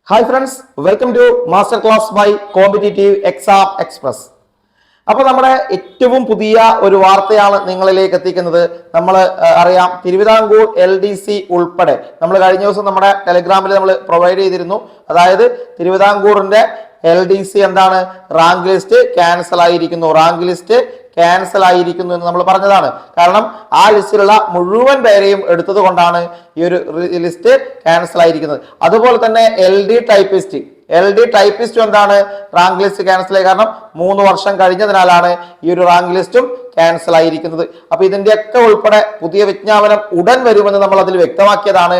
Hi friends, welcome to master class by competitive exam express. അപ്പോൾ നമ്മുടെ ഏറ്റവും പുതിയ ഒരു വാർത്തയാണ് നിങ്ങളിലേക്ക് എത്തിക്കുന്നത്. നമ്മൾ അറിയാം, തിരുവിതാംകൂർ LDC ഉൾപ്പെടെ നമ്മൾ കഴിഞ്ഞ ദിവസം നമ്മുടെ ടെലിഗ്രാമിൽ നമ്മൾ പ്രൊവൈഡ് ചെയ്തിരുന്നു. അതായത് തിരുവിതാംകൂറിന്റെ LDC എന്താണ്, റാങ്ക് ലിസ്റ്റ് ക്യാൻസൽ ആയിരിക്കുന്നു, എന്ന് നമ്മൾ പറഞ്ഞതാണ്. കാരണം ആ ലിസ്റ്റിലുള്ള മുഴുവൻ പേരെയും എടുത്തത് കൊണ്ടാണ് ഈ ഒരു ലിസ്റ്റ് ക്യാൻസൽ ആയിരിക്കുന്നത്. അതുപോലെ തന്നെ LD ടൈപ്പിസ്റ്റ് എന്താണ്, റാങ്ക് ലിസ്റ്റ് ക്യാൻസൽ ആയി. കാരണം 3 വർഷം കഴിഞ്ഞതിനാലാണ് ഈ ഒരു റാങ്ക് ലിസ്റ്റും ക്യാൻസൽ ആയിരിക്കുന്നത്. അപ്പൊ ഇതിന്റെയൊക്കെ ഉൾപ്പെടെ പുതിയ വിജ്ഞാപനം ഉടൻ വരുമെന്ന് നമ്മൾ അതിൽ വ്യക്തമാക്കിയതാണ്.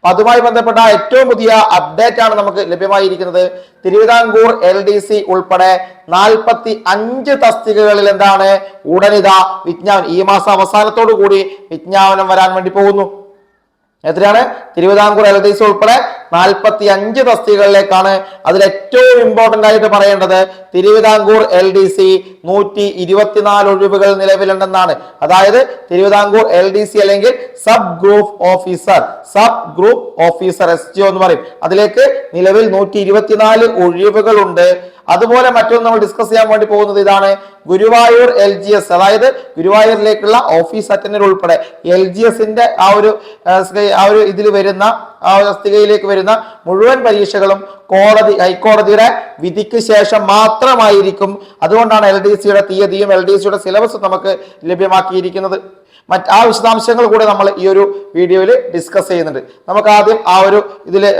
അതുമായി ബന്ധപ്പെട്ട ഏറ്റവും പുതിയ അപ്ഡേറ്റ് ആണ് നമുക്ക് ലഭ്യമായിരിക്കുന്നത്. തിരുവിതാംകൂർ LDC ഉൾപ്പെടെ 45 തസ്തികകളിൽ എന്താണ്, ഉടനിതാ വിജ്ഞാപനം, ഈ മാസം അവസാനത്തോടു കൂടി വിജ്ഞാപനം വരാൻ വേണ്ടി പോകുന്നു. എത്രയാണ്? തിരുവിതാംകൂർ LDC ഉൾപ്പെടെ 45 തസ്തികകളിലേക്കാണ്. അതിൽ ഏറ്റവും ഇമ്പോർട്ടന്റ് ആയിട്ട് പറയേണ്ടത് തിരുവിതാംകൂർ LDC 124 ഒഴിവുകൾ നിലവിലുണ്ടെന്നാണ്. അതായത് തിരുവിതാംകൂർ LDC അല്ലെങ്കിൽ സബ് ഗ്രൂപ്പ് ഓഫീസർ SGO എന്ന് പറയും. അതിലേക്ക് നിലവിൽ 124 ഒഴിവുകൾ ഉണ്ട്. അതുപോലെ മറ്റൊന്ന് നമ്മൾ ഡിസ്കസ് ചെയ്യാൻ വേണ്ടി പോകുന്നത് ഇതാണ്, ഗുരുവായൂർ LGS, അതായത് ഗുരുവായൂരിലേക്കുള്ള ഓഫീസ് അറ്റൻഡർ ഉൾപ്പെടെ LGSന്റെ ആ ഒരു ഇതിൽ വരുന്ന ആ തസ്തികയിലേക്ക് വരുന്ന മുഴുവൻ പരീക്ഷകളും ഹൈക്കോടതിയുടെ വിധിക്ക് ശേഷം മാത്രമായിരിക്കും. അതുകൊണ്ടാണ് LDCയുടെ തീയതിയും LDCയുടെ സിലബസും നമുക്ക് ലഭ്യമാക്കിയിരിക്കുന്നത്. ആ വിശദാംശങ്ങൾ കൂടെ നമ്മൾ ഈ ഒരു വീഡിയോയിൽ ഡിസ്കസ് ചെയ്യുന്നുണ്ട്. നമുക്ക് ആദ്യം ആ ഒരു ഇതില്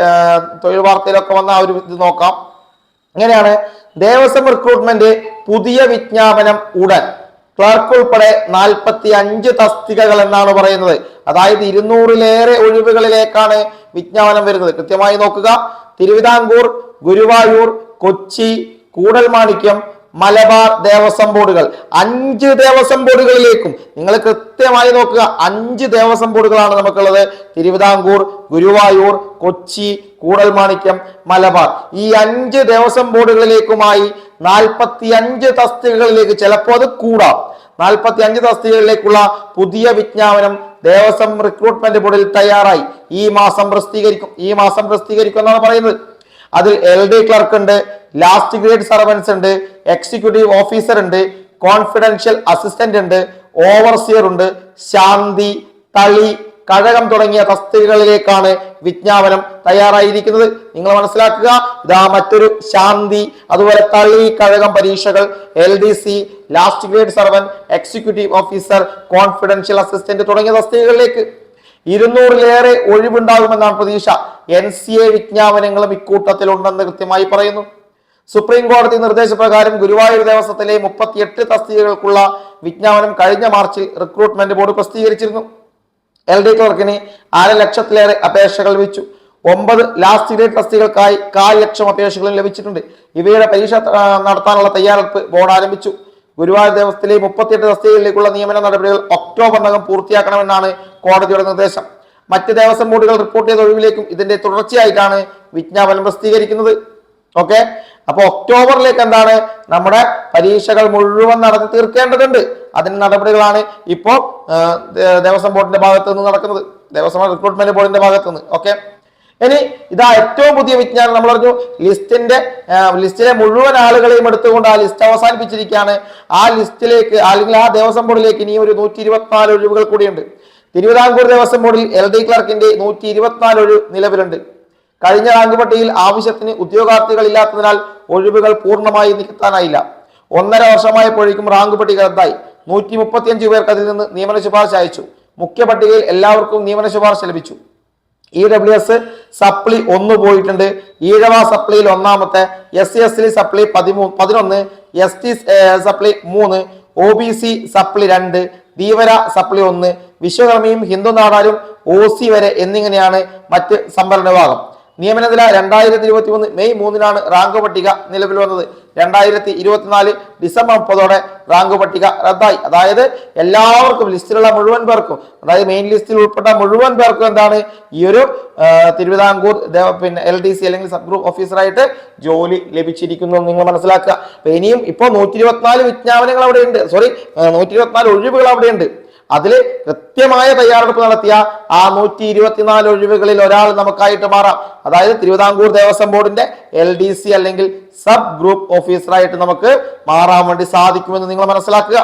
തൊഴിൽ വാർത്തയിലൊക്കെ വന്ന ആ ഒരു ഇത് നോക്കാം. എങ്ങനെയാണ്? ദേവസ്വം റിക്രൂട്ട്മെന്റ് പുതിയ വിജ്ഞാപനം ഉടൻ, ക്ലർക്ക് ഉൾപ്പെടെ 45 തസ്തികകൾ എന്നാണ് പറയുന്നത്. അതായത് 200-ലേറെ ഒഴിവുകളിലേക്കാണ് വിജ്ഞാപനം വരുന്നത്. കൃത്യമായി നോക്കുക. തിരുവിതാംകൂർ, ഗുരുവായൂർ, കൊച്ചി, കൂടൽമാണിക്യം, മലബാർ ദേവസ്വം ബോർഡുകൾ, 5 ദേവസ്വം ബോർഡുകളിലേക്കും നിങ്ങൾ കൃത്യമായി നോക്കുക. 5 ദേവസ്വം ബോർഡുകളാണ് നമുക്കുള്ളത്. തിരുവിതാംകൂർ, ഗുരുവായൂർ, കൊച്ചി, കൂടൽമാണിക്യം, മലബാർ, ഈ 5 ദേവസ്വം ബോർഡുകളിലേക്കുമായി 45 തസ്തികകളിലേക്ക്, ചിലപ്പോൾ അത് കൂടാം, 45 തസ്തികകളിലേക്കുള്ള പുതിയ വിജ്ഞാപനം ദേവസ്വം റിക്രൂട്ട്മെന്റ് ബോർഡിൽ തയ്യാറായി. ഈ മാസം പ്രസിദ്ധീകരിക്കും എന്നാണ് പറയുന്നത്. അതിൽ LD ക്ലർക്ക് ഉണ്ട്, ലാസ്റ്റ് ഗ്രേഡ് സർവൻസ് ഉണ്ട്, എക്സിക്യൂട്ടീവ് ഓഫീസർ ഉണ്ട്, കോൺഫിഡൻഷ്യൽ അസിസ്റ്റന്റ് ഉണ്ട്, ഓവർസിയർ ഉണ്ട്, ശാന്തി, തളി, കഴകം തുടങ്ങിയ തസ്തികകളിലേക്കാണ് വിജ്ഞാപനം തയ്യാറായിരിക്കുന്നത്. നിങ്ങൾ മനസ്സിലാക്കുക, ഇതാ മറ്റൊരു ശാന്തി, അതുപോലെ തളി, കഴകം പരീക്ഷകൾ, LDC, last grade Sarvan, executive officer, confidential assistant തുടങ്ങിയ തസ്തികകളിലേക്ക് 200-ലേറെ ഒഴിവുണ്ടാകുമെന്നാണ് പ്രതീക്ഷ. NCA വിജ്ഞാപനങ്ങളും ഇക്കൂട്ടത്തിലുണ്ടെന്ന് കൃത്യമായി പറയുന്നു. സുപ്രീം കോടതി നിർദ്ദേശപ്രകാരം ഗുരുവായൂർ ദേവസ്വത്തിലെ 38 തസ്തികകൾക്കുള്ള വിജ്ഞാപനം കഴിഞ്ഞ മാർച്ചിൽ റിക്രൂട്ട്മെന്റ് ബോർഡ് പ്രസിദ്ധീകരിച്ചിരുന്നു. LD ക്ലർക്കിന് 1.5 ലക്ഷത്തിലേറെ അപേക്ഷകൾ ലഭിച്ചു. 9 ലാസ്റ്റ് ഗ്രേഡ് തസ്തികകൾക്കായി 1/4 ലക്ഷം അപേക്ഷകളും ലഭിച്ചിട്ടുണ്ട്. ഇവയുടെ പരീക്ഷ നടത്താനുള്ള തയ്യാറെടുപ്പ് ബോർഡ് ആരംഭിച്ചു. ഗുരുവായൂർ ദേവസ്വത്തിലെ 38 തസ്തികകളിലേക്കുള്ള നിയമന നടപടികൾ ഒക്ടോബറിനകം പൂർത്തിയാക്കണമെന്നാണ് കോടതിയുടെ നിർദ്ദേശം. മറ്റ് ദേവസ്വം ബോർഡുകൾ റിപ്പോർട്ട് ചെയ്ത ഒഴിവിലേക്കും ഇതിന്റെ തുടർച്ചയായിട്ടാണ് വിജ്ഞാപനം പ്രസിദ്ധീകരിക്കുന്നത്. ഓക്കെ, അപ്പൊ ഒക്ടോബറിലേക്ക് എന്താണ്, നമ്മുടെ പരീക്ഷകൾ മുഴുവൻ നടത്തി തീർക്കേണ്ടതുണ്ട്. അതിന്റെ നടപടികളാണ് ഇപ്പോ ദേവസ്വം ബോർഡിന്റെ ഭാഗത്ത് നിന്ന് നടക്കുന്നത്, ദേവസ്വം റിക്രൂട്ട്മെന്റ് ബോർഡിന്റെ ഭാഗത്ത് നിന്ന്. ഓക്കെ, ഇനി ഇതാ ഏറ്റവും പുതിയ വിജ്ഞാനം. നമ്മൾ പറഞ്ഞു ലിസ്റ്റിലെ മുഴുവൻ ആളുകളെയും എടുത്തുകൊണ്ട് ആ ലിസ്റ്റ് അവസാനിപ്പിച്ചിരിക്കുകയാണ്. ആ ലിസ്റ്റിലേക്ക് അല്ലെങ്കിൽ ആ ദേവസ്വം ബോർഡിലേക്ക് ഇനി ഒരു 124 ഒഴിവുകൾ കൂടിയുണ്ട്. തിരുവിതാംകൂർ ദേവസ്വം ബോർഡിൽ LD ക്ലർക്കിന്റെ 124 ഒഴിവ് നിലവിലുണ്ട്. കഴിഞ്ഞ റാങ്ക് പട്ടികയിൽ ആവശ്യത്തിന് ഉദ്യോഗാർത്ഥികൾ ഇല്ലാത്തതിനാൽ ഒഴിവുകൾ പൂർണ്ണമായി നികത്താനായില്ല. 1.5 വർഷമായപ്പോഴേക്കും റാങ്ക് പട്ടിക റദ്ദായി. 135 പേർക്ക് അതിൽ നിന്ന് നിയമന ശുപാർശ അയച്ചു. മുഖ്യ പട്ടികയിൽ എല്ലാവർക്കും നിയമന ശുപാർശ ലഭിച്ചു. EWS സപ്ലി 1 പോയിട്ടുണ്ട്. Ezhava സപ്ലിയിൽ 1ാമത്തെ, SC/ST സപ്ലി 11, ST സപ്ലി 3, OBC സപ്ലി 2, Dheevara സപ്ലി 1, വിശ്വകർമ്മയും Hindu നാടാരും OC വരെ എന്നിങ്ങനെയാണ് മറ്റ് സംവരണ വിഭാഗം. നിയമനനില 2023 മെയ് 3-നാണ് റാങ്ക് പട്ടിക നിലവിൽ വന്നത്. 2024 ഡിസംബർ 30-ഓടെ റാങ്ക് പട്ടിക റദ്ദായി. അതായത് എല്ലാവർക്കും, ലിസ്റ്റിലുള്ള മുഴുവൻ പേർക്കും, അതായത് മെയിൻ ലിസ്റ്റിൽ ഉൾപ്പെട്ട മുഴുവൻ പേർക്കും എന്താണ്, ഈ ഒരു തിരുവിതാംകൂർ LDC അല്ലെങ്കിൽ സബ് ഗ്രൂപ്പ് ഓഫീസറായിട്ട് ജോലി ലഭിച്ചിരിക്കുന്നു. നിങ്ങൾ മനസ്സിലാക്കുക. അപ്പൊ ഇനിയും ഇപ്പൊ 124 വിജ്ഞാപനങ്ങൾ അവിടെ ഉണ്ട്, 124 ഒഴിവുകൾ അവിടെ ഉണ്ട്. അതിൽ കൃത്യമായ തയ്യാറെടുപ്പ് നടത്തിയ ആ 124 ഒഴിവുകളിൽ ഒരാൾ നമുക്കായിട്ട് മാറാം. അതായത് തിരുവിതാംകൂർ ദേവസ്വം ബോർഡിന്റെ LDC അല്ലെങ്കിൽ സബ് ഗ്രൂപ്പ് ഓഫീസറായിട്ട് നമുക്ക് മാറാൻ വേണ്ടി സാധിക്കുമെന്ന് നിങ്ങൾ മനസ്സിലാക്കുക.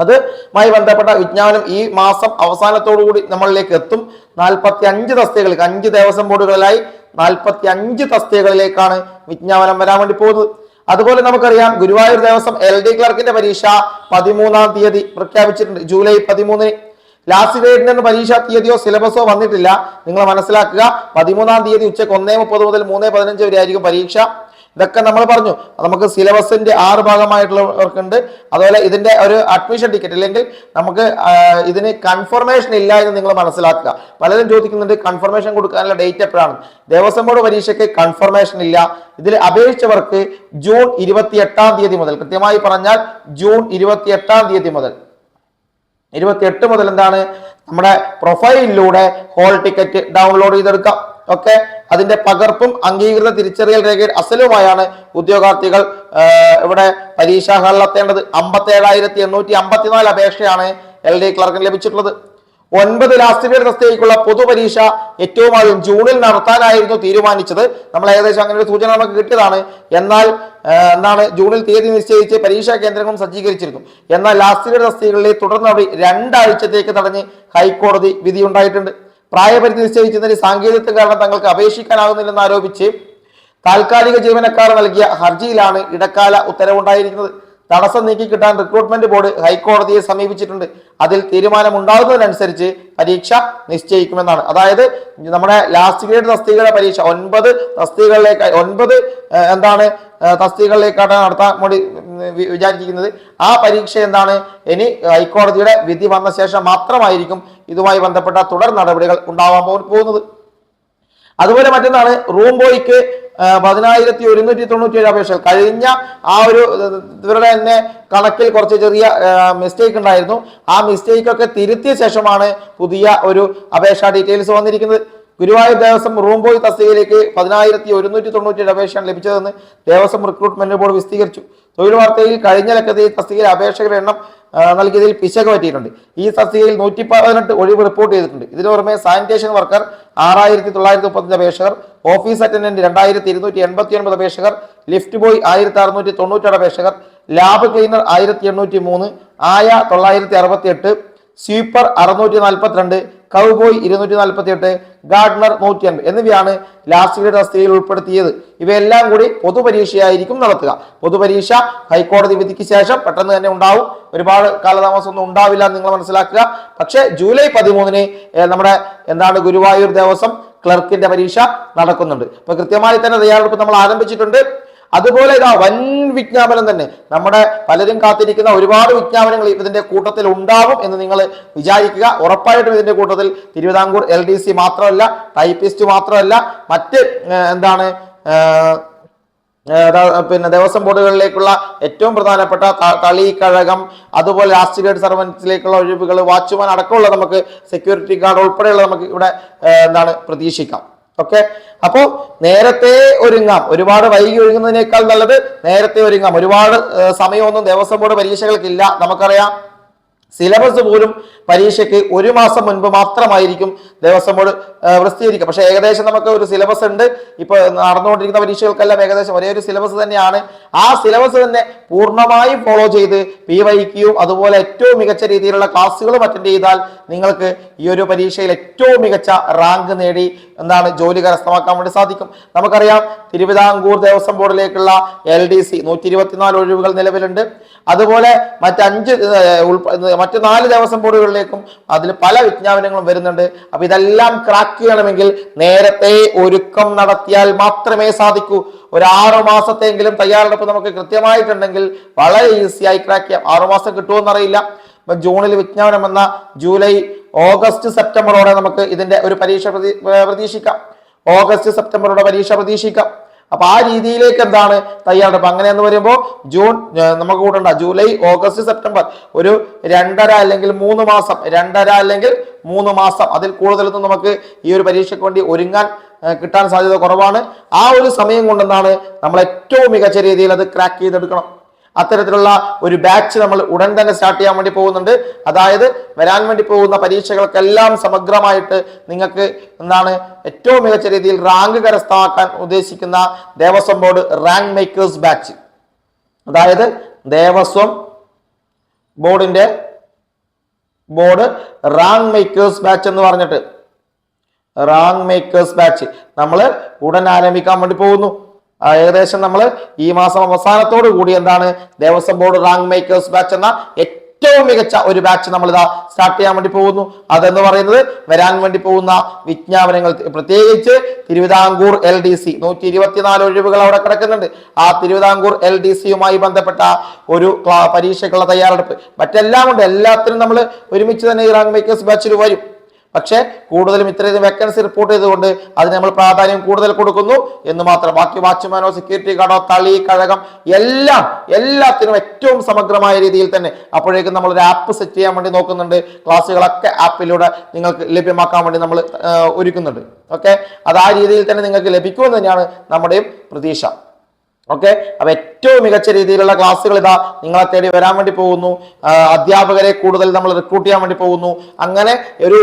അതുമായി ബന്ധപ്പെട്ട വിജ്ഞാപനം ഈ മാസം അവസാനത്തോടുകൂടി നമ്മളിലേക്ക് എത്തും. 45 തസ്തികകളിലേക്ക് 5 ദേവസ്വം ബോർഡുകളിലായി 45 തസ്തികകളിലേക്കാണ് വിജ്ഞാപനം വരാൻ വേണ്ടി പോകുന്നത്. അതുപോലെ നമുക്കറിയാം ഗുരുവായൂർ ദേവസ്വം LD ക്ലർക്കിന്റെ പരീക്ഷ 13-ാം തീയതി പ്രഖ്യാപിച്ചിട്ടുണ്ട്. ജൂലൈ 13-ന് ലാസ്റ്റ് ഗ്രേഡിന്റെ പരീക്ഷ തീയതിയോ സിലബസോ വന്നിട്ടില്ല. നിങ്ങൾ മനസ്സിലാക്കുക, 13-ാം തീയതി ഉച്ചയ്ക്ക് 1:30 മുതൽ 3:15 വരെ ആയിരിക്കും പരീക്ഷ. ഇതൊക്കെ നമ്മൾ പറഞ്ഞു. നമുക്ക് സിലബസിന്റെ 6 ഭാഗമായിട്ടുള്ളവർക്കുണ്ട്. അതുപോലെ ഇതിന്റെ ഒരു അഡ്മിഷൻ ടിക്കറ്റ് അല്ലെങ്കിൽ നമുക്ക് ഇതിന് കൺഫർമേഷൻ ഇല്ല എന്ന് നിങ്ങൾ മനസ്സിലാക്കുക. പലരും ചോദിക്കുന്നുണ്ട് കൺഫർമേഷൻ കൊടുക്കാനുള്ള ഡേറ്റ് എപ്പോഴാണ്. ദേവസ്വം ബോർഡ് പരീക്ഷയ്ക്ക് കൺഫർമേഷൻ ഇല്ല. ഇതിൽ അപേക്ഷിച്ചവർക്ക് ജൂൺ 28-ാം തീയതി മുതൽ, കൃത്യമായി പറഞ്ഞാൽ ജൂൺ 28-ാം തീയതി മുതൽ 28 മുതൽ എന്താണ് നമ്മുടെ പ്രൊഫൈലിലൂടെ ഹോൾ ടിക്കറ്റ് ഡൗൺലോഡ് ചെയ്തെടുക്കാം. ഓക്കെ, അതിന്റെ പകർപ്പും അംഗീകൃത തിരിച്ചറിയൽ രേഖ അസലുമായാണ് ഉദ്യോഗാർത്ഥികൾ ഇവിടെ പരീക്ഷാ ഹാളിലെത്തേണ്ടത്. 57,854 അപേക്ഷയാണ് LD ക്ലർക്കിന് ലഭിച്ചിട്ടുള്ളത്. 9 ലാസ്റ്റ് ഗ്രേഡ് തസ്തികയ്ക്കുള്ള പൊതുപരീക്ഷ ഏറ്റവും ആദ്യം ജൂണിൽ നടത്താനായിരുന്നു തീരുമാനിച്ചത്. നമ്മൾ ഏകദേശം അങ്ങനെ ഒരു സൂചന നമുക്ക് കിട്ടിയതാണ്. എന്നാൽ ജൂണിൽ തീയതി നിശ്ചയിച്ച് പരീക്ഷാ കേന്ദ്രങ്ങളും സജ്ജീകരിച്ചിരുന്നു. എന്നാൽ ലാസ്റ്റ് ഗ്രേഡ് തസ്തികകളിലെ തുടർ നടപടി 2 ആഴ്ചത്തേക്ക് തടഞ്ഞ് ഹൈക്കോടതി വിധിയുണ്ടായിട്ടുണ്ട്. പ്രായപരിധി നിശ്ചയിച്ചതിന് സാങ്കേതികത്വം കാരണം തങ്ങൾക്ക് അപേക്ഷിക്കാനാകുന്നില്ലെന്ന് ആരോപിച്ച് താൽക്കാലിക ജീവനക്കാർ നൽകിയ ഹർജിയിലാണ് ഇടക്കാല ഉത്തരവുണ്ടായിരിക്കുന്നത്. തടസ്സം നീക്കി കിട്ടാൻ റിക്രൂട്ട്മെന്റ് ബോർഡ് ഹൈക്കോടതിയെ സമീപിച്ചിട്ടുണ്ട്. അതിൽ തീരുമാനമുണ്ടാകുന്നതിനനുസരിച്ച് പരീക്ഷ നിശ്ചയിക്കുമെന്നാണ്. അതായത് നമ്മുടെ ലാസ്റ്റ് ഗ്രേഡ് തസ്തികയുടെ പരീക്ഷ 9 തസ്തികകളിലേക്ക് 9 തസ്തികകളിലേക്കാണ് നടത്താൻ വേണ്ടി വിചാരിച്ചിരിക്കുന്നത്. ആ പരീക്ഷ ഇനി ഹൈക്കോടതിയുടെ വിധി വന്ന ശേഷം മാത്രമായിരിക്കും ഇതുമായി ബന്ധപ്പെട്ട തുടർ നടപടികൾ ഉണ്ടാവാൻ പോകുന്നത്. അതുപോലെ മറ്റൊന്നാണ് റൂം ബോയ്ക്ക് 10,197 അപേക്ഷകൾ. കഴിഞ്ഞ ആ ഒരു ഇവരുടെ തന്നെ കണക്കിൽ കുറച്ച് ചെറിയ മിസ്റ്റേക്ക് ഉണ്ടായിരുന്നു. ആ മിസ്റ്റേക്ക് ഒക്കെ തിരുത്തിയ ശേഷമാണ് പുതിയ ഒരു അപേക്ഷാ ഡീറ്റെയിൽസ് വന്നിരിക്കുന്നത്. ഗുരുവായൂർ ദേവസ്വം റൂം ബോയ് തസ്തികയിലേക്ക് 10,197 അപേക്ഷയാണ് ലഭിച്ചതെന്ന് ദേവസ്വം റിക്രൂട്ട്മെന്റ് ബോർഡ് വിശദീകരിച്ചു. തൊഴിൽ വാർത്തയിൽ കഴിഞ്ഞ ലക്കത്തിൽ തസ്തികയിൽ അപേക്ഷകരുടെ എണ്ണം നൽകിയതിൽ പിശക് പറ്റിയിട്ടുണ്ട്. ഈ തസ്തികയിൽ 118 ഒഴിവ് റിപ്പോർട്ട് ചെയ്തിട്ടുണ്ട്. ഇതിനു പുറമെ സാനിറ്റേഷൻ വർക്കർ 6,935 അപേക്ഷകർ, ഓഫീസ് അറ്റൻഡന്റ് 2,289 അപേക്ഷകർ, ലിഫ്റ്റ് ബോയ് 1,696 അപേക്ഷകർ, ലാബ് ക്ലീനർ 1,803, ആയ 968, സ്വീപ്പർ 642, കൗബോയ് 248, ഗാർഡനർ 150 എന്നിവയാണ് ലാസ്റ്റ് ഗ്രേഡ് തസ്തികയിൽ ഉൾപ്പെടുത്തിയത്. ഇവയെല്ലാം കൂടി പൊതുപരീക്ഷയായിരിക്കും നടത്തുക. പൊതുപരീക്ഷ ഹൈക്കോടതി വിധിക്ക് ശേഷം പെട്ടെന്ന് തന്നെ ഉണ്ടാവും. ഒരുപാട് കാലതാമസം ഒന്നും ഉണ്ടാവില്ല നിങ്ങൾ മനസ്സിലാക്കുക. പക്ഷേ ജൂലൈ 13-ന് നമ്മുടെ ഗുരുവായൂർ ദേവസ്വം ക്ലർക്കിന്റെ പരീക്ഷ നടക്കുന്നുണ്ട്. അപ്പൊ കൃത്യമായി തന്നെ തയ്യാറെടുപ്പ് നമ്മൾ ആരംഭിച്ചിട്ടുണ്ട്. അതുപോലെ വൻ വിജ്ഞാപനം തന്നെ, നമ്മുടെ പലരും കാത്തിരിക്കുന്ന ഒരുപാട് വിജ്ഞാപനങ്ങൾ ഇതിന്റെ കൂട്ടത്തിൽ ഉണ്ടാവും എന്ന് നിങ്ങൾ വിചാരിക്കുക. ഉറപ്പായിട്ടും ഇതിന്റെ കൂട്ടത്തിൽ തിരുവിതാംകൂർ LDC മാത്രമല്ല, ടൈപ്പിസ്റ്റ് മാത്രമല്ല, മറ്റ് ദേവസ്വം ബോർഡുകളിലേക്കുള്ള ഏറ്റവും പ്രധാനപ്പെട്ട തളി, കഴകം, അതുപോലെ ലാസ്റ്റ് ഗ്രേഡ് സർവൻസിലേക്കുള്ള ഒഴിവുകൾ, വാച്ച്മാൻ അടക്കമുള്ള നമുക്ക് സെക്യൂരിറ്റി ഗാർഡ് ഉൾപ്പെടെയുള്ള നമുക്ക് ഇവിടെ പ്രതീക്ഷിക്കാം. ഓക്കെ, അപ്പോ നേരത്തെ ഒരുങ്ങാം. ഒരുപാട് വൈകി ഒരുങ്ങുന്നതിനേക്കാൾ നല്ലത് നേരത്തെ ഒരുങ്ങാം. ഒരുപാട് സമയമൊന്നും ദേവസ്വം ബോർഡ് പരീക്ഷകൾക്കില്ല. നമുക്കറിയാം സിലബസ് പോലും പരീക്ഷയ്ക്ക് 1 മാസം മുൻപ് മാത്രമായിരിക്കും ദേവസ്വം ബോർഡ് പ്രസിദ്ധീകരിക്കുക. പക്ഷേ ഏകദേശം നമുക്ക് ഒരു സിലബസ് ഉണ്ട്. ഇപ്പൊ നടന്നുകൊണ്ടിരിക്കുന്ന പരീക്ഷകൾക്കെല്ലാം ഏകദേശം ഒരേ ഒരു സിലബസ് തന്നെയാണ്. ആ സിലബസ് തന്നെ പൂർണ്ണമായും ഫോളോ ചെയ്ത് PYQ അതുപോലെ ഏറ്റവും മികച്ച രീതിയിലുള്ള ക്ലാസ്സുകളും അറ്റൻഡ് ചെയ്താൽ നിങ്ങൾക്ക് ഈ ഒരു പരീക്ഷയിൽ ഏറ്റവും മികച്ച റാങ്ക് നേടി ജോലി കരസ്ഥമാക്കാൻ വേണ്ടി സാധിക്കും. നമുക്കറിയാം തിരുവിതാംകൂർ ദേവസ്വം ബോർഡിലേക്കുള്ള LDC 124 ഒഴിവുകൾ നിലവിലുണ്ട്. അതുപോലെ മറ്റ് 4 ദേവസ്വം ബോർഡുകളിലേക്കും അതിൽ പല വിജ്ഞാപനങ്ങളും വരുന്നുണ്ട്. അപ്പൊ ഇതെല്ലാം ക്രാക്ക് ചെയ്യണമെങ്കിൽ നേരത്തെ ഒരുക്കം നടത്തിയാൽ മാത്രമേ സാധിക്കൂ. ഒരു 6 മാസത്തെങ്കിലും തയ്യാറെടുപ്പ് നമുക്ക് കൃത്യമായിട്ടുണ്ടെങ്കിൽ വളരെ ഈസിയായി ക്രാക്ക് ചെയ്യാം. 6 മാസം കിട്ടുമെന്നറിയില്ല. ജൂണിൽ വിജ്ഞാപനം വന്ന ജൂലൈ, ഓഗസ്റ്റ്, സെപ്റ്റംബറോടെ നമുക്ക് ഇതിന്റെ ഒരു പരീക്ഷ പ്രതീക്ഷിക്കാം. ഓഗസ്റ്റ്, സെപ്റ്റംബറോടെ പരീക്ഷ പ്രതീക്ഷിക്കാം. അപ്പൊ ആ രീതിയിലേക്ക് തയ്യാറെടുപ്പ്. അങ്ങനെയെന്ന് വരുമ്പോൾ ജൂൺ നമുക്ക് കൂട്ടണ്ട, ജൂലൈ, ഓഗസ്റ്റ്, സെപ്റ്റംബർ ഒരു 2.5 അല്ലെങ്കിൽ 3 മാസം, 2.5 അല്ലെങ്കിൽ 3 മാസം, അതിൽ കൂടുതലൊന്നും നമുക്ക് ഈ ഒരു പരീക്ഷയ്ക്ക് വേണ്ടി ഒരുങ്ങാൻ കിട്ടാൻ സാധ്യത കുറവാണ്. ആ ഒരു സമയം കൊണ്ട് നമ്മൾ ഏറ്റവും മികച്ച രീതിയിൽ അത് ക്രാക്ക് ചെയ്തെടുക്കണം. അത്തരത്തിലുള്ള ഒരു ബാച്ച് നമ്മൾ ഉടൻ തന്നെ സ്റ്റാർട്ട് ചെയ്യാൻ വേണ്ടി പോകുന്നുണ്ട്. അതായത് വരാൻ വേണ്ടി പോകുന്ന പരീക്ഷകൾക്കെല്ലാം സമഗ്രമായിട്ട് നിങ്ങൾക്ക് എന്താണ് ഏറ്റവും മികച്ച രീതിയിൽ റാങ്ക് കരസ്ഥമാക്കാൻ ഉദ്ദേശിക്കുന്ന Devaswom board rank makers batch, അതായത് Devaswom board rank makers batch എന്ന് പറഞ്ഞിട്ട് റാങ്ക് മേക്കേഴ്സ് ബാച്ച് നമ്മൾ ഉടൻ ആരംഭിക്കാൻ വേണ്ടി പോകുന്നു. ഏകദേശം നമ്മൾ ഈ മാസം അവസാനത്തോടു കൂടി എന്താണ് Devaswom board rank makers batch എന്ന ഏറ്റവും മികച്ച ഒരു ബാച്ച് നമ്മൾ ഇതാ സ്റ്റാർട്ട് ചെയ്യാൻ വേണ്ടി പോകുന്നു. അതെന്ന് പറയുന്നത് വരാൻ വേണ്ടി പോകുന്ന വിജ്ഞാപനങ്ങൾ, പ്രത്യേകിച്ച് തിരുവിതാംകൂർ LDC 124 ഒഴിവുകൾ അവിടെ കിടക്കുന്നുണ്ട്. ആ തിരുവിതാംകൂർ LDCയുമായി ബന്ധപ്പെട്ട ഒരു പരീക്ഷയ്ക്കുള്ള തയ്യാറെടുപ്പ് മറ്റെല്ലാം ഉണ്ട്. എല്ലാത്തിനും നമ്മൾ ഒരുമിച്ച് തന്നെ ഈ റാങ്ക് മേക്കേഴ്സ് ബാച്ചിൽ വരും. പക്ഷേ കൂടുതലും ഇത്രയും വേക്കൻസി റിപ്പോർട്ട് ചെയ്തുകൊണ്ട് അതിന് നമ്മൾ പ്രാധാന്യം കൂടുതൽ കൊടുക്കുന്നു എന്ന് മാത്രം. ബാക്കി വാച്ച്മാനോ സെക്യൂരിറ്റി ഗാർഡോ തളി കഴകം എല്ലാത്തിനും ഏറ്റവും സമഗ്രമായ രീതിയിൽ തന്നെ അപ്പോഴേക്കും നമ്മൾ ഒരു ആപ്പ് സെറ്റ് ചെയ്യാൻ വേണ്ടി നോക്കുന്നുണ്ട്. ക്ലാസ്സുകളൊക്കെ ആപ്പിലൂടെ നിങ്ങൾക്ക് ലഭ്യമാക്കാൻ വേണ്ടി നമ്മൾ ഒരുക്കുന്നുണ്ട്. ഓക്കെ, അത് ആ രീതിയിൽ തന്നെ നിങ്ങൾക്ക് ലഭിക്കുമെന്ന് തന്നെയാണ് നമ്മുടെയും പ്രതീക്ഷ. ഓക്കെ, അപ്പൊ ഏറ്റവും മികച്ച രീതിയിലുള്ള ക്ലാസ്സുകൾ ഇതാ നിങ്ങളെ തേടി വരാൻ വേണ്ടി പോകുന്നു. അധ്യാപകരെ കൂടുതൽ നമ്മൾ റിക്രൂട്ട് ചെയ്യാൻ വേണ്ടി പോകുന്നു. അങ്ങനെ ഒരു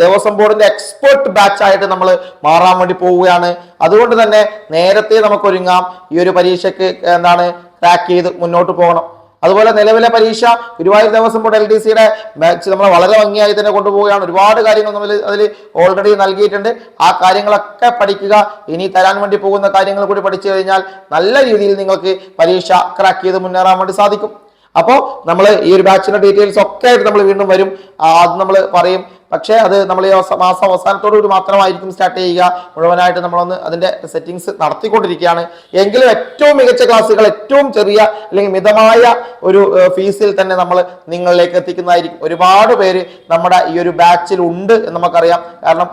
ദേവസ്വം ബോർഡിന്റെ എക്സ്പെർട്ട് ബാച്ച് ആയിട്ട് നമ്മൾ മാറാൻ വേണ്ടി പോവുകയാണ്. അതുകൊണ്ട് തന്നെ നേരത്തെ നമുക്ക് ഒരുങ്ങാം. ഈ ഒരു പരീക്ഷയ്ക്ക് എന്താണ് ക്രാക്ക് ചെയ്ത് മുന്നോട്ട് പോകണം. അതുപോലെ നിലവിലെ പരീക്ഷ ഗുരുവായൂർ ദേവസ്വം ബോർഡ് LDCയുടെ ബാച്ച് നമ്മൾ വളരെ ഭംഗിയായി തന്നെ കൊണ്ടുപോവുകയാണ്. ഒരുപാട് കാര്യങ്ങൾ നമ്മൾ അതിൽ ഓൾറെഡി നൽകിയിട്ടുണ്ട്. ആ കാര്യങ്ങളൊക്കെ പഠിക്കുക. ഇനി തരാൻ വേണ്ടി പോകുന്ന കാര്യങ്ങൾ കൂടി പഠിച്ചു കഴിഞ്ഞാൽ നല്ല രീതിയിൽ നിങ്ങൾക്ക് പരീക്ഷ ക്രാക്ക് ചെയ്ത് മുന്നേറാൻ വേണ്ടി സാധിക്കും. അപ്പോൾ നമ്മൾ ഈ ഒരു ബാച്ചിന്റെ ഡീറ്റെയിൽസ് ഒക്കെ ആയിട്ട് നമ്മൾ വീണ്ടും വരും. അത് നമ്മൾ പറയും. പക്ഷേ അത് നമ്മൾ ഈ മാസം അവസാനത്തോടുകൂടി മാത്രമായിരിക്കും സ്റ്റാർട്ട് ചെയ്യുക. മുഴുവനായിട്ട് നമ്മളൊന്ന് അതിന്റെ സെറ്റിംഗ്സ് നടത്തിക്കൊണ്ടിരിക്കുകയാണ്. എങ്കിലും ഏറ്റവും മികച്ച ക്ലാസ്സുകൾ ഏറ്റവും ചെറിയ അല്ലെങ്കിൽ മിതമായ ഒരു ഫീസിൽ തന്നെ നമ്മൾ നിങ്ങളിലേക്ക് എത്തിക്കുന്നതായിരിക്കും. ഒരുപാട് പേര് നമ്മുടെ ഈ ഒരു ബാച്ചിൽ ഉണ്ട് എന്ന് നമുക്കറിയാം. കാരണം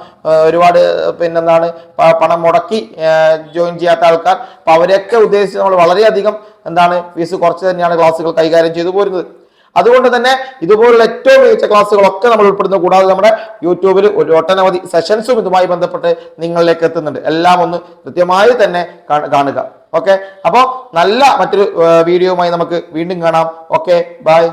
ഒരുപാട് പണം മുടക്കി ജോയിൻ ചെയ്യാത്ത ആൾക്കാർ, അപ്പൊ അവരെയൊക്കെ ഉദ്ദേശിച്ച് നമ്മൾ വളരെയധികം ഫീസ് കുറച്ച് തന്നെയാണ് ക്ലാസ്സുകൾ കൈകാര്യം ചെയ്തു പോരുന്നത്. അതുകൊണ്ട് തന്നെ ഇതുപോലുള്ള ഏറ്റവും മികച്ച ക്ലാസ്സുകളൊക്കെ നമ്മൾ ഉൾപ്പെടുന്നു. കൂടാതെ നമ്മുടെ യൂട്യൂബിൽ ഒരു ഒട്ടനവധി സെഷൻസും ഇതുമായി ബന്ധപ്പെട്ട് നിങ്ങളിലേക്ക് എത്തുന്നുണ്ട്. എല്ലാം ഒന്ന് കൃത്യമായി തന്നെ കാണുക. ഓക്കെ, അപ്പോൾ നല്ല മറ്റൊരു വീഡിയോയുമായി നമുക്ക് വീണ്ടും കാണാം. Okay, by.